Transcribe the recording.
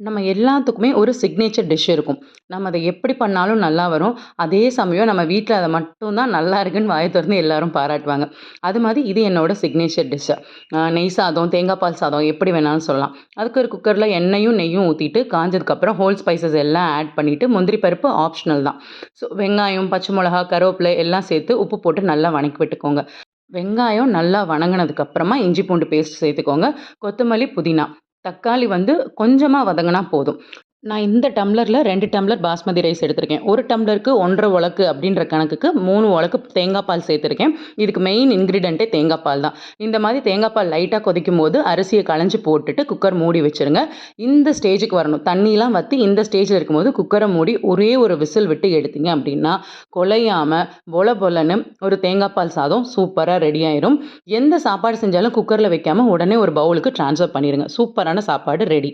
நம்ம எல்லாத்துக்குமே ஒரு சிக்னேச்சர் டிஷ் இருக்கும். நம்ம அத எப்படி பண்ணாலும் நல்லா வரும். அதே சமயம் நம்ம வீட்ல அத மட்டும் தான் நல்லா இருக்குன்னு வாய தொறந்து எல்லாரும் பாராட்டுவாங்க. அது மாரி இது என்னோட சிக்னேச்சர் டிஷ். நெய் சாதம், தேங்காய் பால் சாதம் எப்படி வேணாலும் சொல்லலாம். அதுக்கு ஒரு குக்கர்ல எண்ணெயும், நெய்யும் ஊத்திட்டு காஞ்சதுக்கப்புறம் ஹோல் ஸ்பைசஸ் எல்லாம் ஆட் பண்ணிட்டு முந்திரி பருப்பு ஆப்ஷனல் தான். ஸோ வெங்காயம், பச்சை மிளகா, கருவேப்பிலை எல்லாம் சேர்த்து உப்பு போட்டு நல்லா வணக்கி விட்டுக்கோங்க. வெங்காயம் நல்லா வணங்குனதுக்கு அப்புறமா இஞ்சி பூண்டு பேஸ்ட் சேர்த்துக்கோங்க. கொத்தமல்லி, புதினா. தக்காளி வந்து கொஞ்சமா வதங்குனா போதும். நான் இந்த டம்ளர்ல 2 டம்ளர் பாஸ்மதி ரைஸ் எடுத்திருக்கேன். 1 டம்ளருக்கு 1 1/2 உலக்கு அப்படின்ற கணக்குக்கு 3 உலக்கு தேங்காய் பால் சேர்த்துருக்கேன். இதுக்கு மெயின் இன்கிரீடியன்ட்டே தேங்காய் பால் தான். இந்த மாதிரி தேங்காய் பால் லைட்டா கொதிக்கும்போது அரிசிய களைஞ்சு போட்டுட்டு குக்கர் மூடி வச்சுருங்க. இந்த ஸ்டேஜுக்கு வரணும். தண்ணிலாம் வத்தி இந்த ஸ்டேஜ்ல இருக்கும்போது குக்கர மூடி ஒரே ஒரு விசில் விட்டு எடுத்தீங்க அப்படின்னா, குழையாம பொல பொலன்னு ஒரு தேங்காய் பால் சாதம் சூப்பரா ரெடி ஆயிரும். எந்த சாப்பாடு செஞ்சாலும் குக்கர்ல வைக்காம உடனே ஒரு பவுலுக்கு ட்ரான்ஸ்ஃபர் பண்ணிருங்க. சூப்பரான சாப்பாடு ரெடி.